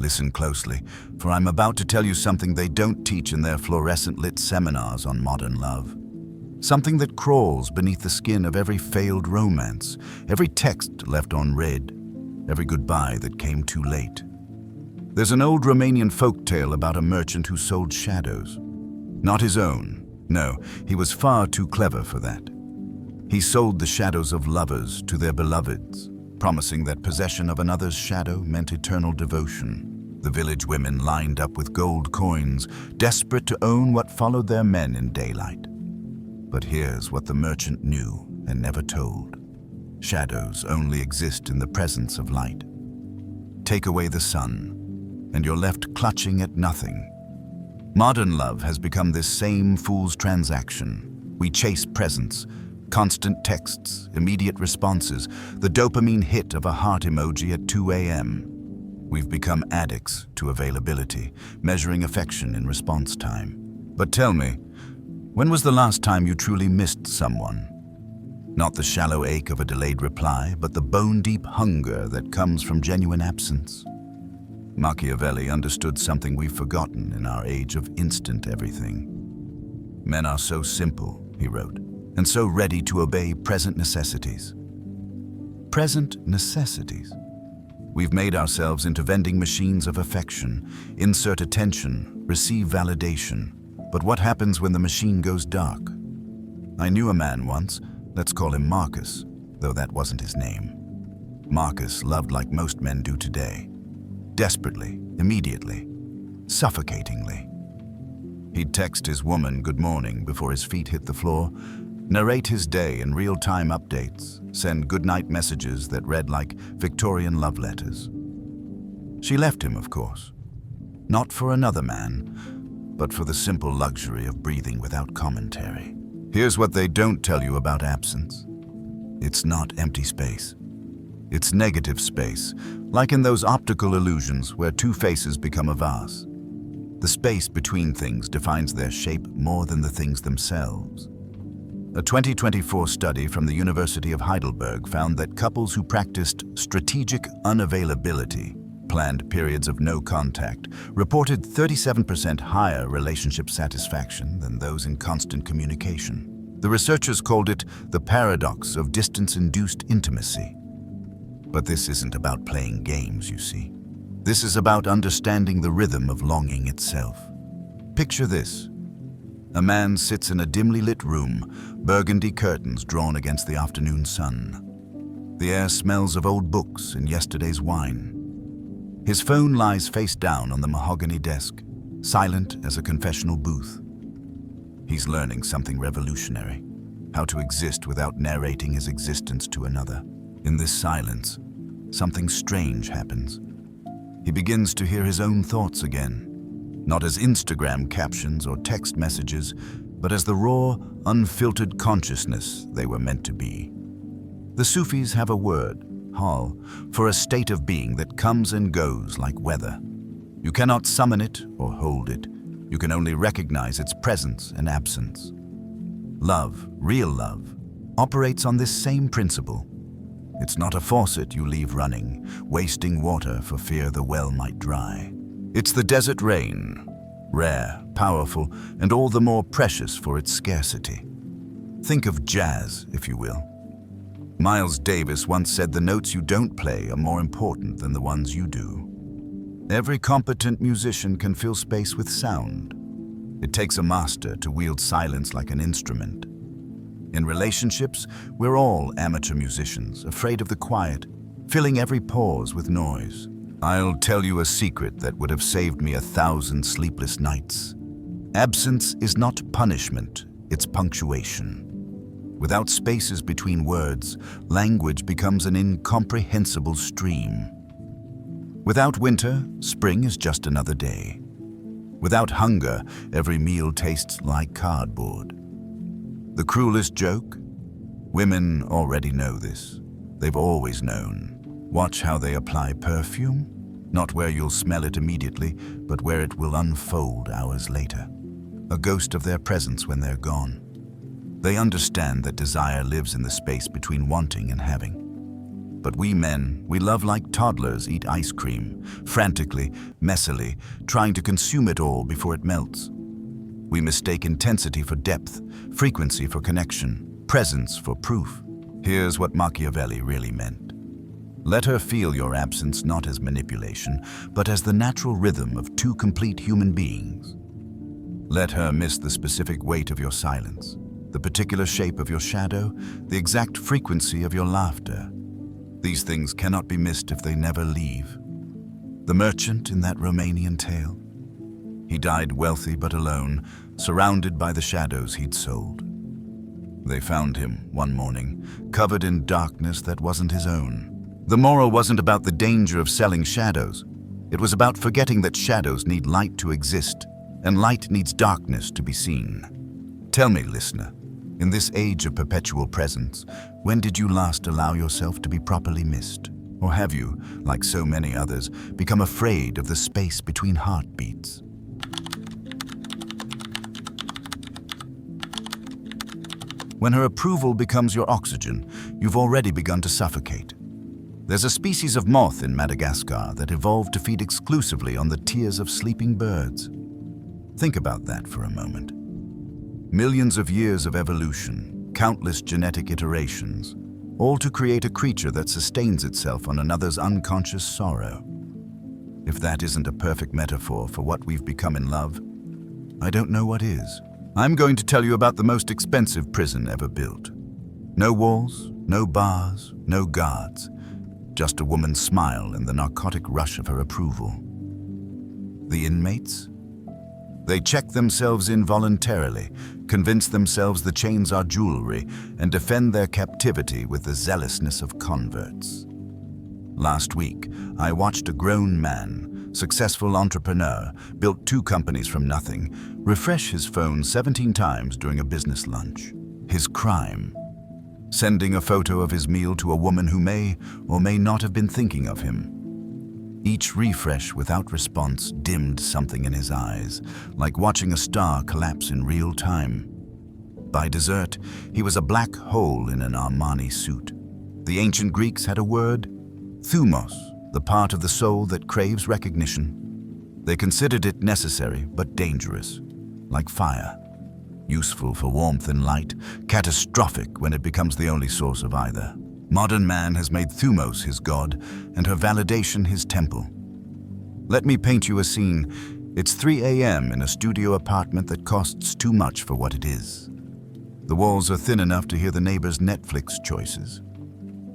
Listen closely, for I'm about to tell you something they don't teach in their fluorescent-lit seminars on modern love. Something that crawls beneath the skin of every failed romance, every text left unread, every goodbye that came too late. There's an old Romanian folktale about a merchant who sold shadows. Not his own. No, he was far too clever for that. He sold the shadows of lovers to their beloveds, promising that possession of another's shadow meant eternal devotion. The village women lined up with gold coins, desperate to own what followed their men in daylight. But here's what the merchant knew and never told. Shadows only exist in the presence of light. Take away the sun, and you're left clutching at nothing. Modern love has become this same fool's transaction. We chase presents, constant texts, immediate responses, the dopamine hit of a heart emoji at 2 a.m. We've become addicts to availability, measuring affection in response time. But tell me, when was the last time you truly missed someone? Not the shallow ache of a delayed reply, but the bone-deep hunger that comes from genuine absence. Machiavelli understood something we've forgotten in our age of instant everything. Men are so simple, he wrote, and so ready to obey present necessities. Present necessities? We've made ourselves into vending machines of affection, insert attention, receive validation. But what happens when the machine goes dark? I knew a man once, let's call him Marcus, though that wasn't his name. Marcus loved like most men do today. Desperately, immediately, suffocatingly. He'd text his woman good morning before his feet hit the floor, narrate his day in real-time updates, send goodnight messages that read like Victorian love letters. She left him, of course. Not for another man, but for the simple luxury of breathing without commentary. Here's what they don't tell you about absence. It's not empty space. It's negative space, like in those optical illusions where two faces become a vase. The space between things defines their shape more than the things themselves. A 2024 study from the University of Heidelberg found that couples who practiced strategic unavailability, planned periods of no contact, reported 37% higher relationship satisfaction than those in constant communication. The researchers called it the paradox of distance-induced intimacy. But this isn't about playing games, you see. This is about understanding the rhythm of longing itself. Picture this. A man sits in a dimly lit room, burgundy curtains drawn against the afternoon sun. The air smells of old books and yesterday's wine. His phone lies face down on the mahogany desk, silent as a confessional booth. He's learning something revolutionary, how to exist without narrating his existence to another. In this silence, something strange happens. He begins to hear his own thoughts again, not as Instagram captions or text messages, but as the raw, unfiltered consciousness they were meant to be. The Sufis have a word, hal, for a state of being that comes and goes like weather. You cannot summon it or hold it. You can only recognize its presence and absence. Love, real love, operates on this same principle. It's not a faucet you leave running, wasting water for fear the well might dry. It's the desert rain, rare, powerful, and all the more precious for its scarcity. Think of jazz, if you will. Miles Davis once said the notes you don't play are more important than the ones you do. Every competent musician can fill space with sound. It takes a master to wield silence like an instrument. In relationships, we're all amateur musicians, afraid of the quiet, filling every pause with noise. I'll tell you a secret that would have saved me 1,000 sleepless nights. Absence is not punishment, it's punctuation. Without spaces between words, language becomes an incomprehensible stream. Without winter, spring is just another day. Without hunger, every meal tastes like cardboard. The cruelest joke? Women already know this. They've always known. Watch how they apply perfume. Not where you'll smell it immediately, but where it will unfold hours later. A ghost of their presence when they're gone. They understand that desire lives in the space between wanting and having. But we men, we love like toddlers eat ice cream, frantically, messily, trying to consume it all before it melts. We mistake intensity for depth, frequency for connection, presence for proof. Here's what Machiavelli really meant. Let her feel your absence not as manipulation, but as the natural rhythm of two complete human beings. Let her miss the specific weight of your silence, the particular shape of your shadow, the exact frequency of your laughter. These things cannot be missed if they never leave. The merchant in that Romanian tale. He died wealthy but alone, surrounded by the shadows he'd sold. They found him one morning, covered in darkness that wasn't his own. The moral wasn't about the danger of selling shadows. It was about forgetting that shadows need light to exist, and light needs darkness to be seen. Tell me, listener, in this age of perpetual presence, when did you last allow yourself to be properly missed? Or have you, like so many others, become afraid of the space between heartbeats? When her approval becomes your oxygen, you've already begun to suffocate. There's a species of moth in Madagascar that evolved to feed exclusively on the tears of sleeping birds. Think about that for a moment. Millions of years of evolution, countless genetic iterations, all to create a creature that sustains itself on another's unconscious sorrow. If that isn't a perfect metaphor for what we've become in love, I don't know what is. I'm going to tell you about the most expensive prison ever built. No walls, no bars, no guards. Just a woman's smile and the narcotic rush of her approval. The inmates? They check themselves in voluntarily, convince themselves the chains are jewelry, and defend their captivity with the zealousness of converts. Last week, I watched a grown man, successful entrepreneur, built 2 companies from nothing, refresh his phone 17 times during a business lunch. His crime: sending a photo of his meal to a woman who may or may not have been thinking of him. Each refresh without response dimmed something in his eyes, like watching a star collapse in real time. By dessert, he was a black hole in an Armani suit. The ancient Greeks had a word: thumos, the part of the soul that craves recognition. They considered it necessary but dangerous, like fire. Useful for warmth and light, catastrophic when it becomes the only source of either. Modern man has made thumos his god and her validation his temple. Let me paint you a scene. It's 3 a.m. in a studio apartment that costs too much for what it is. The walls are thin enough to hear the neighbor's Netflix choices.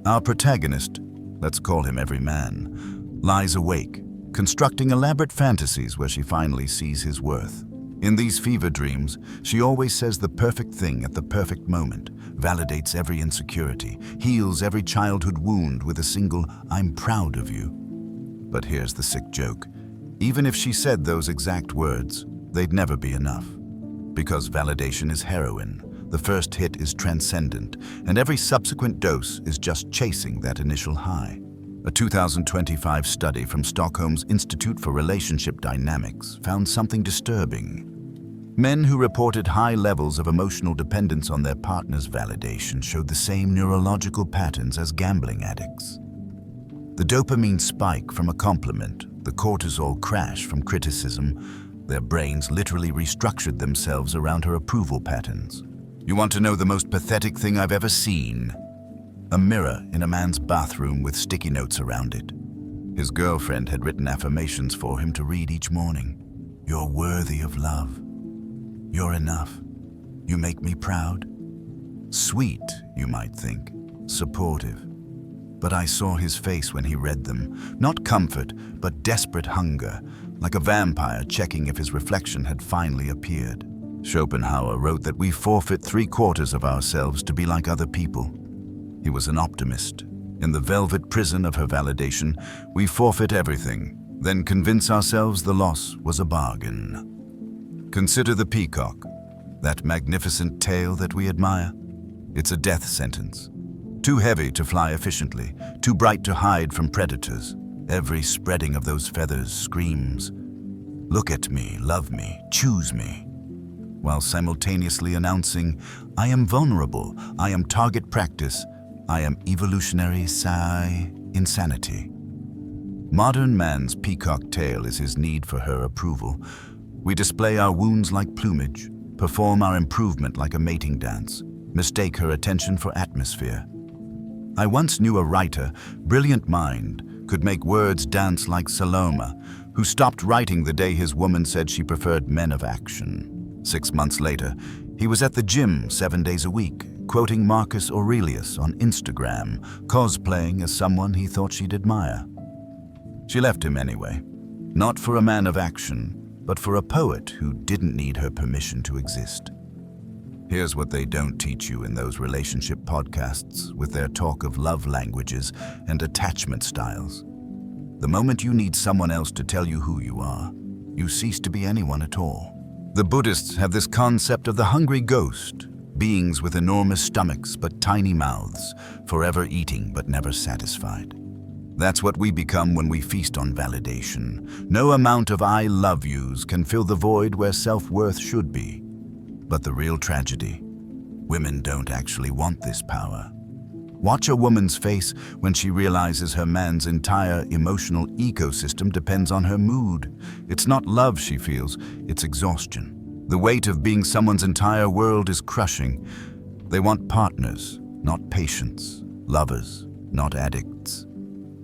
Our protagonist, let's call him every man, lies awake, constructing elaborate fantasies where she finally sees his worth. In these fever dreams, she always says the perfect thing at the perfect moment, validates every insecurity, heals every childhood wound with a single "I'm proud of you." But here's the sick joke. Even if she said those exact words, they'd never be enough. Because validation is heroin, the first hit is transcendent, and every subsequent dose is just chasing that initial high. A 2025 study from Stockholm's Institute for Relationship Dynamics found something disturbing. Men who reported high levels of emotional dependence on their partner's validation showed the same neurological patterns as gambling addicts. The dopamine spike from a compliment, the cortisol crash from criticism, their brains literally restructured themselves around her approval patterns. You want to know the most pathetic thing I've ever seen? A mirror in a man's bathroom with sticky notes around it. His girlfriend had written affirmations for him to read each morning. You're worthy of love. You're enough. You make me proud. Sweet, you might think. Supportive. But I saw his face when he read them. Not comfort, but desperate hunger, like a vampire checking if his reflection had finally appeared. Schopenhauer wrote that we forfeit 3/4 of ourselves to be like other people. He was an optimist. In the velvet prison of her validation, we forfeit everything, then convince ourselves the loss was a bargain. Consider the peacock, that magnificent tail that we admire. It's a death sentence. Too heavy to fly efficiently, too bright to hide from predators. Every spreading of those feathers screams, "Look at me, love me, choose me," while simultaneously announcing, "I am vulnerable, I am target practice, I am evolutionary insanity. Modern man's peacock tail is his need for her approval. We display our wounds like plumage, perform our improvement like a mating dance, mistake her attention for atmosphere. I once knew a writer, brilliant mind, could make words dance like Salome, who stopped writing the day his woman said she preferred men of action. 6 months later, he was at the gym 7 days a week, quoting Marcus Aurelius on Instagram, cosplaying as someone he thought she'd admire. She left him anyway, not for a man of action, but for a poet who didn't need her permission to exist. Here's what they don't teach you in those relationship podcasts with their talk of love languages and attachment styles. The moment you need someone else to tell you who you are, you cease to be anyone at all. The Buddhists have this concept of the hungry ghost, beings with enormous stomachs but tiny mouths, forever eating but never satisfied. That's what we become when we feast on validation. No amount of I love yous can fill the void where self-worth should be. But the real tragedy, women don't actually want this power. Watch a woman's face when she realizes her man's entire emotional ecosystem depends on her mood. It's not love she feels, it's exhaustion. The weight of being someone's entire world is crushing. They want partners, not patients, lovers, not addicts.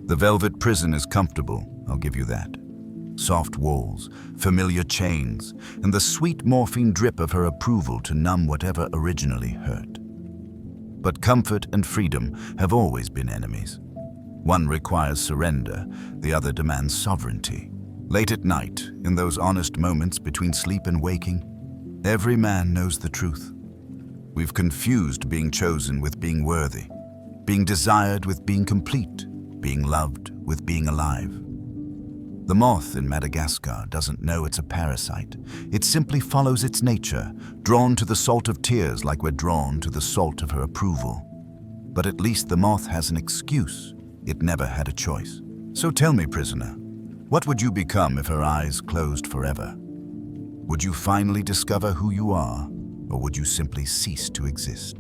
The velvet prison is comfortable, I'll give you that. Soft walls, familiar chains, and the sweet morphine drip of her approval to numb whatever originally hurt. But comfort and freedom have always been enemies. One requires surrender, the other demands sovereignty. Late at night, in those honest moments between sleep and waking, every man knows the truth. We've confused being chosen with being worthy, being desired with being complete, being loved with being alive. The moth in Madagascar doesn't know it's a parasite. It simply follows its nature, drawn to the salt of tears like we're drawn to the salt of her approval. But at least the moth has an excuse. It never had a choice. So tell me, prisoner, what would you become if her eyes closed forever? Would you finally discover who you are, or would you simply cease to exist?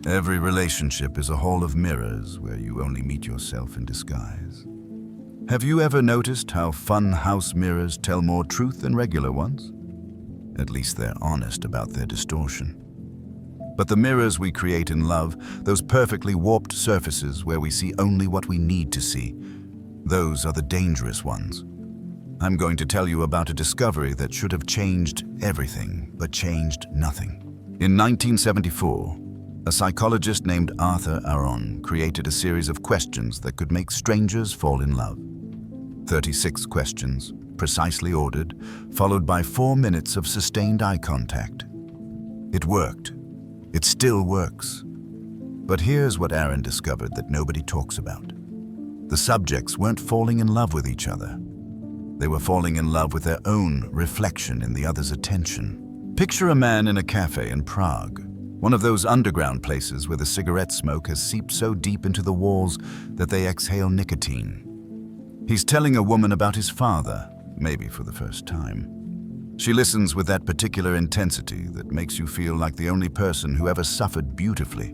Every relationship is a hall of mirrors where you only meet yourself in disguise. Have you ever noticed how fun house mirrors tell more truth than regular ones? At least they're honest about their distortion. But the mirrors we create in love, those perfectly warped surfaces where we see only what we need to see, those are the dangerous ones. I'm going to tell you about a discovery that should have changed everything, but changed nothing. In 1974, a psychologist named Arthur Aron created a series of questions that could make strangers fall in love. 36 questions, precisely ordered, followed by 4 minutes of sustained eye contact. It worked. It still works. But here's what Aron discovered that nobody talks about. The subjects weren't falling in love with each other. They were falling in love with their own reflection in the other's attention. Picture a man in a cafe in Prague. One of those underground places where the cigarette smoke has seeped so deep into the walls that they exhale nicotine. He's telling a woman about his father, maybe for the first time. She listens with that particular intensity that makes you feel like the only person who ever suffered beautifully.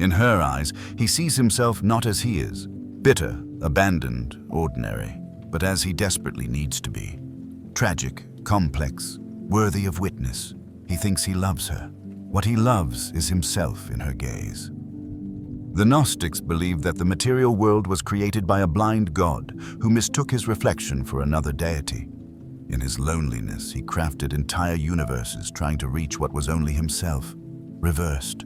In her eyes, he sees himself not as he is, bitter, abandoned, ordinary, but as he desperately needs to be. Tragic, complex, worthy of witness. He thinks he loves her. What he loves is himself in her gaze. The Gnostics believed that the material world was created by a blind god who mistook his reflection for another deity. In his loneliness, he crafted entire universes trying to reach what was only himself, reversed.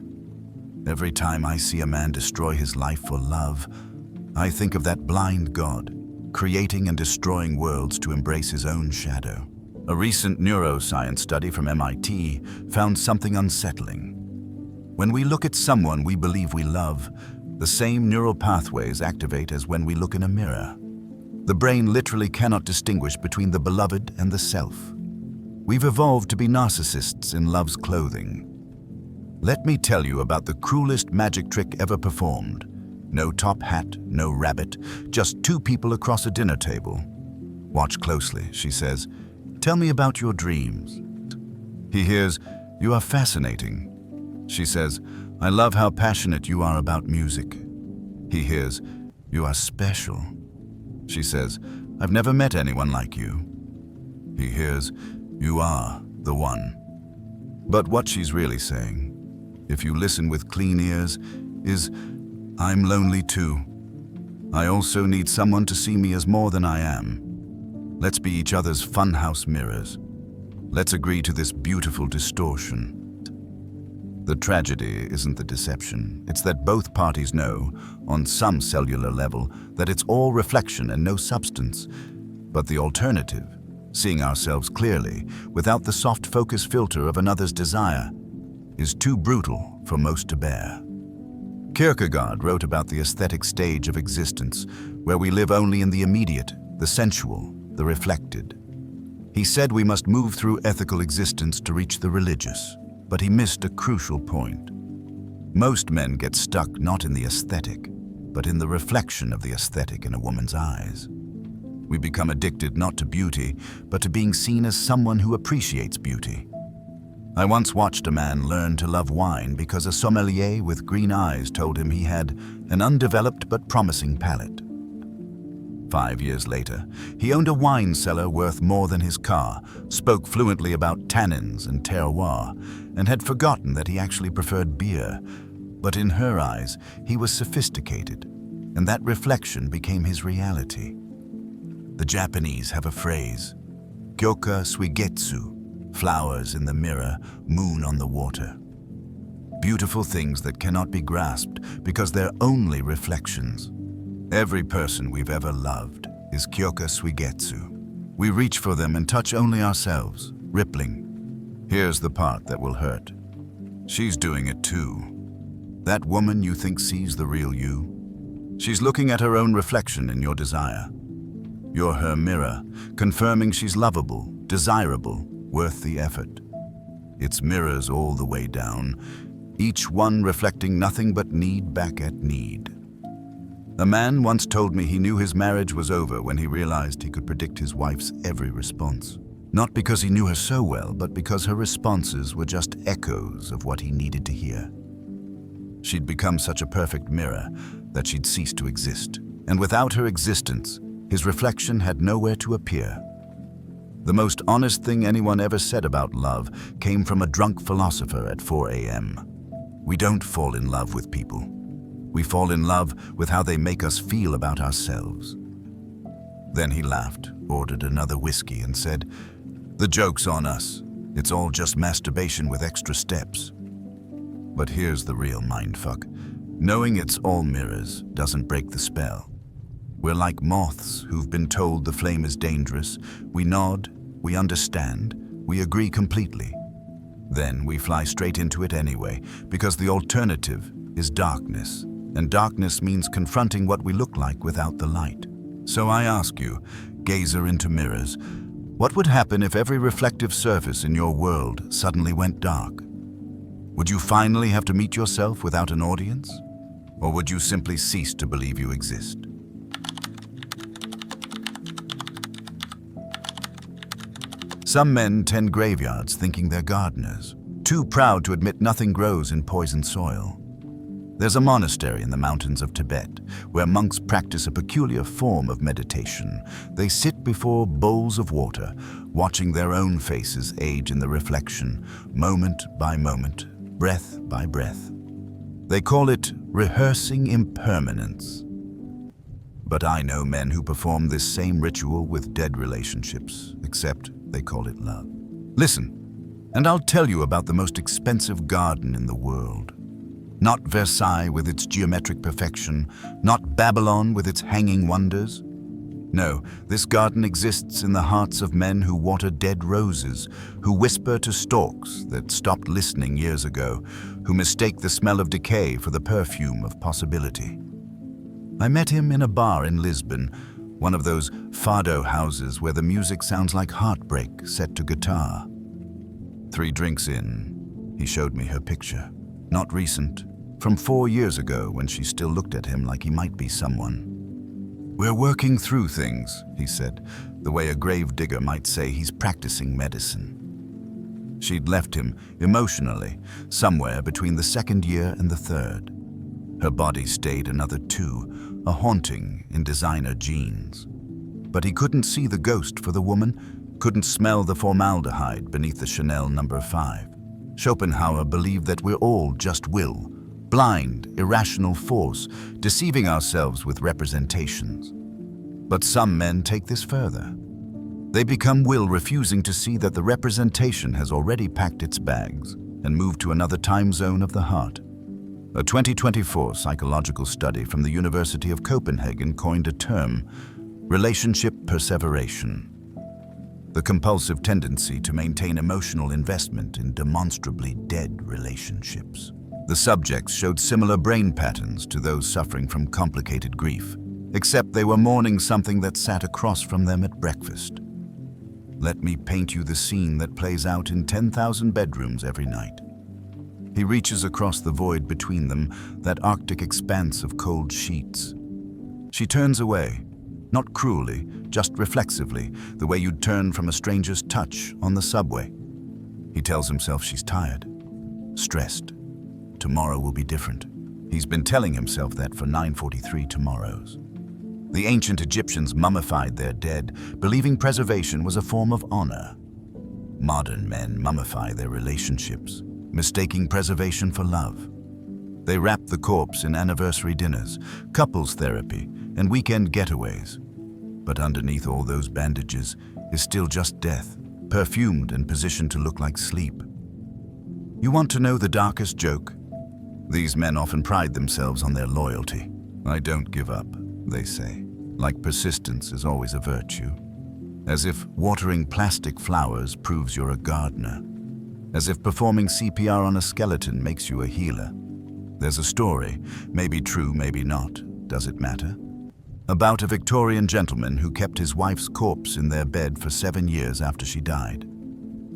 Every time I see a man destroy his life for love, I think of that blind god, creating and destroying worlds to embrace his own shadow. A recent neuroscience study from MIT found something unsettling. When we look at someone we believe we love, the same neural pathways activate as when we look in a mirror. The brain literally cannot distinguish between the beloved and the self. We've evolved to be narcissists in love's clothing. Let me tell you about the cruelest magic trick ever performed. No top hat, no rabbit, just 2 people across a dinner table. Watch closely, she says. Tell me about your dreams. He hears, "You are fascinating." She says, "I love how passionate you are about music." He hears, "You are special." She says, "I've never met anyone like you." He hears, "You are the one." But what she's really saying, if you listen with clean ears, is, "I'm lonely too. I also need someone to see me as more than I am. Let's be each other's funhouse mirrors. Let's agree to this beautiful distortion." The tragedy isn't the deception. It's that both parties know, on some cellular level, that it's all reflection and no substance. But the alternative, seeing ourselves clearly, without the soft focus filter of another's desire, is too brutal for most to bear. Kierkegaard wrote about the aesthetic stage of existence, where we live only in the immediate, the sensual, the reflected. He said we must move through ethical existence to reach the religious, but he missed a crucial point. Most men get stuck not in the aesthetic, but in the reflection of the aesthetic in a woman's eyes. We become addicted not to beauty, but to being seen as someone who appreciates beauty. I once watched a man learn to love wine because a sommelier with green eyes told him he had an undeveloped but promising palate. 5 years later, he owned a wine cellar worth more than his car, spoke fluently about tannins and terroir, and had forgotten that he actually preferred beer. But in her eyes, he was sophisticated, and that reflection became his reality. The Japanese have a phrase, "Kyoka suigetsu," flowers in the mirror, moon on the water. Beautiful things that cannot be grasped because they're only reflections. Every person we've ever loved is Kyoka suigetsu. We reach for them and touch only ourselves, rippling. Here's the part that will hurt. She's doing it too. That woman you think sees the real you, she's looking at her own reflection in your desire. You're her mirror, confirming she's lovable, desirable, worth the effort. It's mirrors all the way down, each one reflecting nothing but need back at need. A man once told me he knew his marriage was over when he realized he could predict his wife's every response. Not because he knew her so well, but because her responses were just echoes of what he needed to hear. She'd become such a perfect mirror that she'd cease to exist, and without her existence, his reflection had nowhere to appear. The most honest thing anyone ever said about love came from a drunk philosopher at 4 a.m. We don't fall in love with people. We fall in love with how they make us feel about ourselves. Then he laughed, ordered another whiskey, and said, "The joke's on us. It's all just masturbation with extra steps." But here's the real mindfuck. Knowing it's all mirrors doesn't break the spell. We're like moths who've been told the flame is dangerous. We nod, we understand, we agree completely. Then we fly straight into it anyway, because the alternative is darkness. And darkness means confronting what we look like without the light. So I ask you, gazer into mirrors, what would happen if every reflective surface in your world suddenly went dark? Would you finally have to meet yourself without an audience? Or would you simply cease to believe you exist? Some men tend graveyards thinking they're gardeners, too proud to admit nothing grows in poisoned soil. There's a monastery in the mountains of Tibet where monks practice a peculiar form of meditation. They sit before bowls of water, watching their own faces age in the reflection, moment by moment, breath by breath. They call it rehearsing impermanence. But I know men who perform this same ritual with dead relationships, except they call it love. Listen, and I'll tell you about the most expensive garden in the world. Not Versailles with its geometric perfection, not Babylon with its hanging wonders. No, this garden exists in the hearts of men who water dead roses, who whisper to stalks that stopped listening years ago, who mistake the smell of decay for the perfume of possibility. I met him in a bar in Lisbon, one of those fado houses where the music sounds like heartbreak set to guitar. 3 drinks in, he showed me her picture. Not recent, from 4 years ago when she still looked at him like he might be someone. "We're working through things," he said, the way a grave digger might say he's practicing medicine. She'd left him, emotionally, somewhere between the second year and the third. Her body stayed another 2, a haunting in designer jeans. But he couldn't see the ghost for the woman, couldn't smell the formaldehyde beneath the Chanel No. 5. Schopenhauer believed that we're all just will, blind, irrational force, deceiving ourselves with representations. But some men take this further. They become will, refusing to see that the representation has already packed its bags and moved to another time zone of the heart. A 2024 psychological study from the University of Copenhagen coined a term, relationship perseveration. The compulsive tendency to maintain emotional investment in demonstrably dead relationships. The subjects showed similar brain patterns to those suffering from complicated grief, except they were mourning something that sat across from them at breakfast. Let me paint you the scene that plays out in 10,000 bedrooms every night. He reaches across the void between them, that arctic expanse of cold sheets. She turns away, not cruelly, just reflexively, the way you'd turn from a stranger's touch on the subway. He tells himself she's tired, stressed. Tomorrow will be different. He's been telling himself that for 943 tomorrows. The ancient Egyptians mummified their dead, believing preservation was a form of honor. Modern men mummify their relationships, mistaking preservation for love. They wrap the corpse in anniversary dinners, couples therapy, and weekend getaways. But underneath all those bandages is still just death, perfumed and positioned to look like sleep. You want to know the darkest joke? These men often pride themselves on their loyalty. I don't give up, they say, like persistence is always a virtue. As if watering plastic flowers proves you're a gardener. As if performing CPR on a skeleton makes you a healer. There's a story, maybe true, maybe not, does it matter? About a Victorian gentleman who kept his wife's corpse in their bed for 7 years after she died.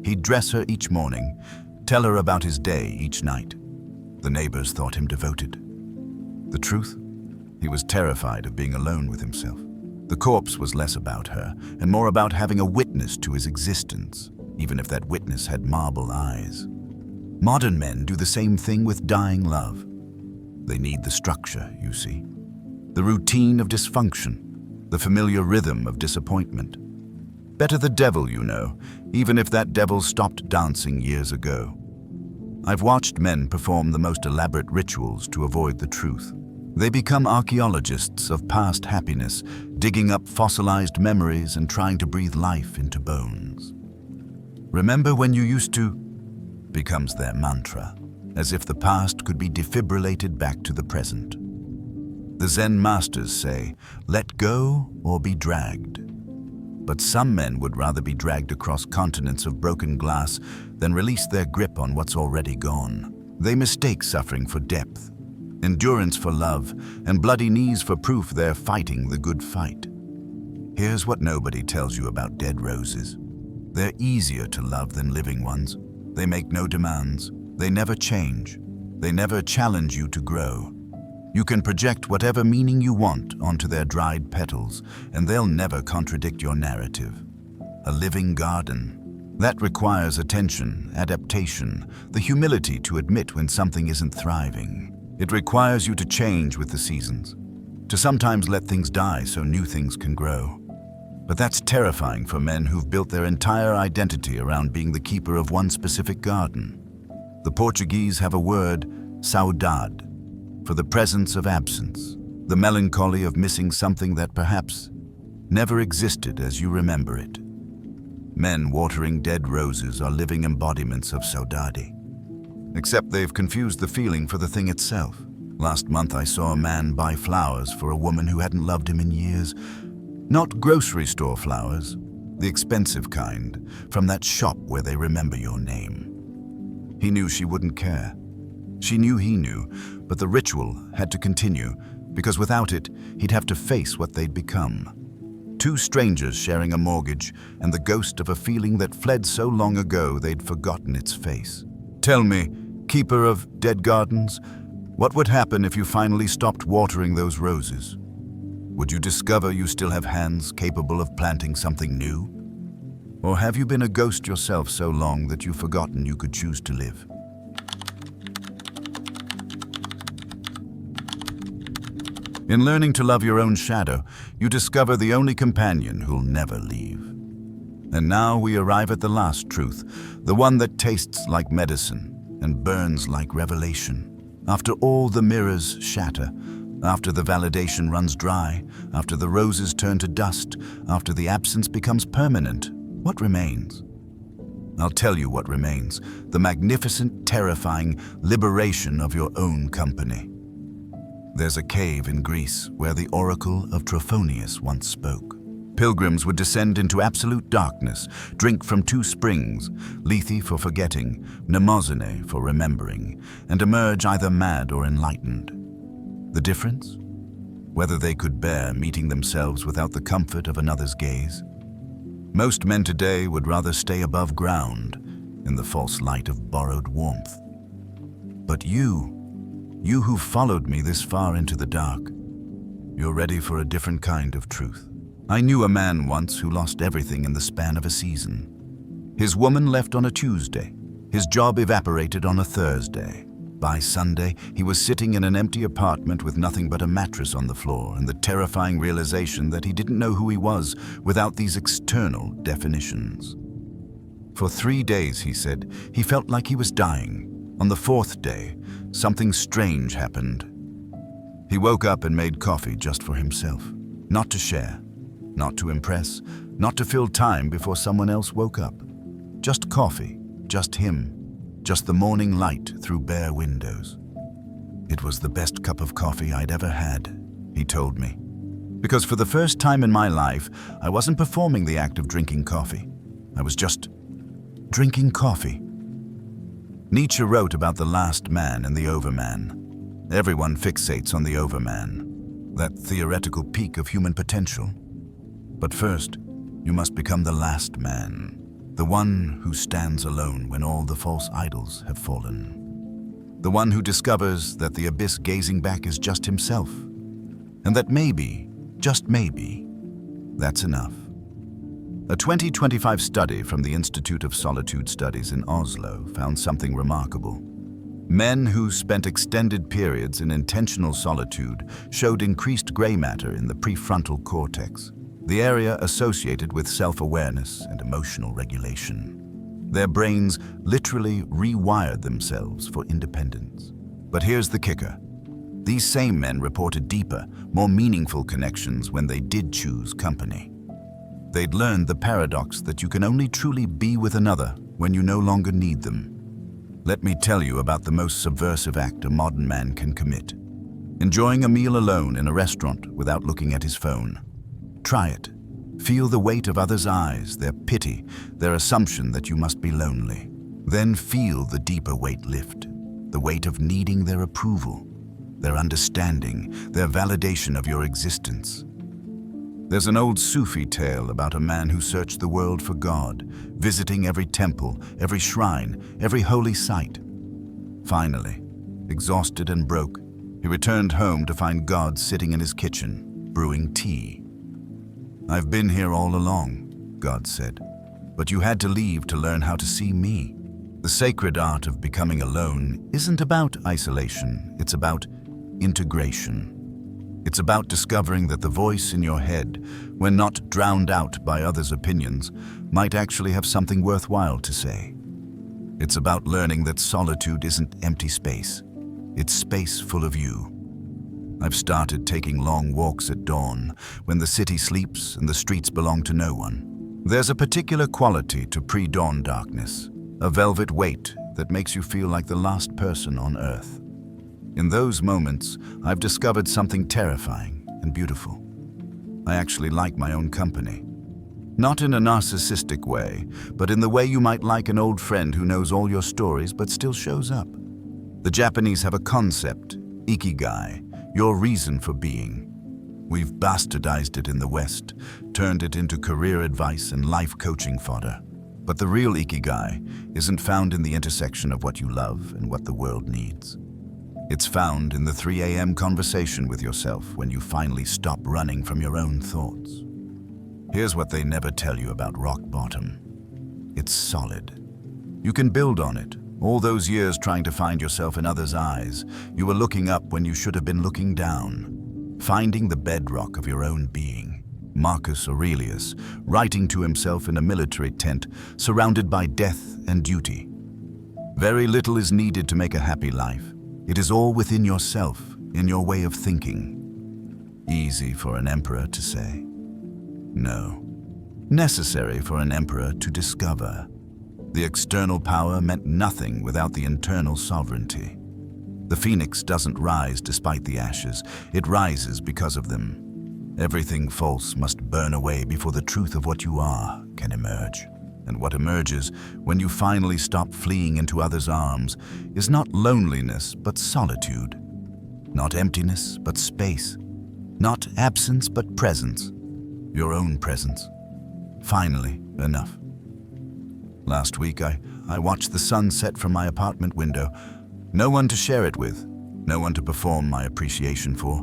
He'd dress her each morning, tell her about his day each night. The neighbors thought him devoted. The truth? He was terrified of being alone with himself. The corpse was less about her and more about having a witness to his existence, even if that witness had marble eyes. Modern men do the same thing with dying love. They need the structure, you see. The routine of dysfunction, the familiar rhythm of disappointment. Better the devil, you know, even if that devil stopped dancing years ago. I've watched men perform the most elaborate rituals to avoid the truth. They become archaeologists of past happiness, digging up fossilized memories and trying to breathe life into bones. Remember when you used to? Becomes their mantra, as if the past could be defibrillated back to the present. The Zen masters say, let go or be dragged. But some men would rather be dragged across continents of broken glass than release their grip on what's already gone. They mistake suffering for depth, endurance for love, and bloody knees for proof they're fighting the good fight. Here's what nobody tells you about dead roses. They're easier to love than living ones. They make no demands. They never change. They never challenge you to grow. You can project whatever meaning you want onto their dried petals, and they'll never contradict your narrative. A living garden. That requires attention, adaptation, the humility to admit when something isn't thriving. It requires you to change with the seasons, to sometimes let things die so new things can grow. But that's terrifying for men who've built their entire identity around being the keeper of one specific garden. The Portuguese have a word, saudade, for the presence of absence, the melancholy of missing something that perhaps never existed as you remember it. Men watering dead roses are living embodiments of saudade. Except they've confused the feeling for the thing itself. Last month I saw a man buy flowers for a woman who hadn't loved him in years. Not grocery store flowers, the expensive kind, from that shop where they remember your name. He knew she wouldn't care. She knew he knew, but the ritual had to continue, because without it, he'd have to face what they'd become. Two strangers sharing a mortgage, and the ghost of a feeling that fled so long ago they'd forgotten its face. Tell me, keeper of dead gardens, what would happen if you finally stopped watering those roses? Would you discover you still have hands capable of planting something new? Or have you been a ghost yourself so long that you've forgotten you could choose to live? In learning to love your own shadow, you discover the only companion who'll never leave. And now we arrive at the last truth, the one that tastes like medicine and burns like revelation. After all the mirrors shatter, after the validation runs dry, after the roses turn to dust, after the absence becomes permanent, what remains? I'll tell you what remains, the magnificent, terrifying liberation of your own company. There's a cave in Greece where the oracle of Trophonius once spoke. Pilgrims would descend into absolute darkness, drink from two springs, Lethe for forgetting, Mnemosyne for remembering, and emerge either mad or enlightened. The difference? Whether they could bear meeting themselves without the comfort of another's gaze. Most men today would rather stay above ground in the false light of borrowed warmth. But you who followed me this far into the dark, you're ready for a different kind of truth. I knew a man once who lost everything in the span of a season. His woman left on a Tuesday. His job evaporated on a Thursday. By Sunday, he was sitting in an empty apartment with nothing but a mattress on the floor and the terrifying realization that he didn't know who he was without these external definitions. For 3 days, he said, he felt like he was dying. On the 4th day, something strange happened. He woke up and made coffee just for himself, not to share, not to impress, not to fill time before someone else woke up. Just coffee, just him, just the morning light through bare windows. It was the best cup of coffee I'd ever had, he told me. Because for the first time in my life, I wasn't performing the act of drinking coffee. I was just drinking coffee. Nietzsche wrote about the last man and the overman. Everyone fixates on the overman, that theoretical peak of human potential. But first, you must become the last man, the one who stands alone when all the false idols have fallen. The one who discovers that the abyss gazing back is just himself, and that maybe, just maybe, that's enough. A 2025 study from the Institute of Solitude Studies in Oslo found something remarkable. Men who spent extended periods in intentional solitude showed increased gray matter in the prefrontal cortex, the area associated with self-awareness and emotional regulation. Their brains literally rewired themselves for independence. But here's the kicker. These same men reported deeper, more meaningful connections when they did choose company. They'd learned the paradox that you can only truly be with another when you no longer need them. Let me tell you about the most subversive act a modern man can commit. Enjoying a meal alone in a restaurant without looking at his phone. Try it. Feel the weight of others' eyes, their pity, their assumption that you must be lonely. Then feel the deeper weight lift, the weight of needing their approval, their understanding, their validation of your existence. There's an old Sufi tale about a man who searched the world for God, visiting every temple, every shrine, every holy site. Finally, exhausted and broke, he returned home to find God sitting in his kitchen, brewing tea. "I've been here all along," God said, "but you had to leave to learn how to see me." The sacred art of becoming alone isn't about isolation, it's about integration. It's about discovering that the voice in your head, when not drowned out by others' opinions, might actually have something worthwhile to say. It's about learning that solitude isn't empty space. It's space full of you. I've started taking long walks at dawn, when the city sleeps and the streets belong to no one. There's a particular quality to pre-dawn darkness, a velvet weight that makes you feel like the last person on earth. In those moments, I've discovered something terrifying and beautiful. I actually like my own company. Not in a narcissistic way, but in the way you might like an old friend who knows all your stories but still shows up. The Japanese have a concept, ikigai, your reason for being. We've bastardized it in the West, turned it into career advice and life coaching fodder. But the real ikigai isn't found in the intersection of what you love and what the world needs. It's found in the 3 a.m. conversation with yourself when you finally stop running from your own thoughts. Here's what they never tell you about rock bottom. It's solid. You can build on it. All those years trying to find yourself in others' eyes, you were looking up when you should have been looking down, finding the bedrock of your own being. Marcus Aurelius, writing to himself in a military tent, surrounded by death and duty. Very little is needed to make a happy life. It is all within yourself, in your way of thinking. Easy for an emperor to say. No. Necessary for an emperor to discover. The external power meant nothing without the internal sovereignty. The phoenix doesn't rise despite the ashes, it rises because of them. Everything false must burn away before the truth of what you are can emerge. And what emerges when you finally stop fleeing into others' arms is not loneliness but solitude. Not emptiness but space. Not absence but presence. Your own presence. Finally, enough. Last week, I watched the sun set from my apartment window. No one to share it with, no one to perform my appreciation for.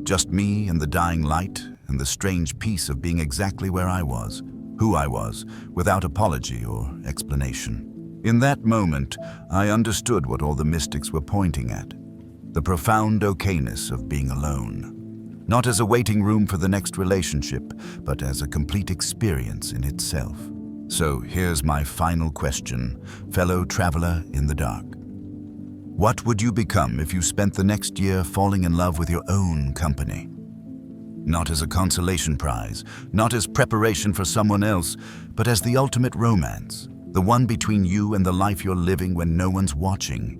Just me and the dying light and the strange peace of being exactly where I was, who I was, without apology or explanation. In that moment, I understood what all the mystics were pointing at. The profound okayness of being alone. Not as a waiting room for the next relationship, but as a complete experience in itself. So here's my final question, fellow traveler in the dark. What would you become if you spent the next year falling in love with your own company? Not as a consolation prize, not as preparation for someone else, but as the ultimate romance, the one between you and the life you're living when no one's watching.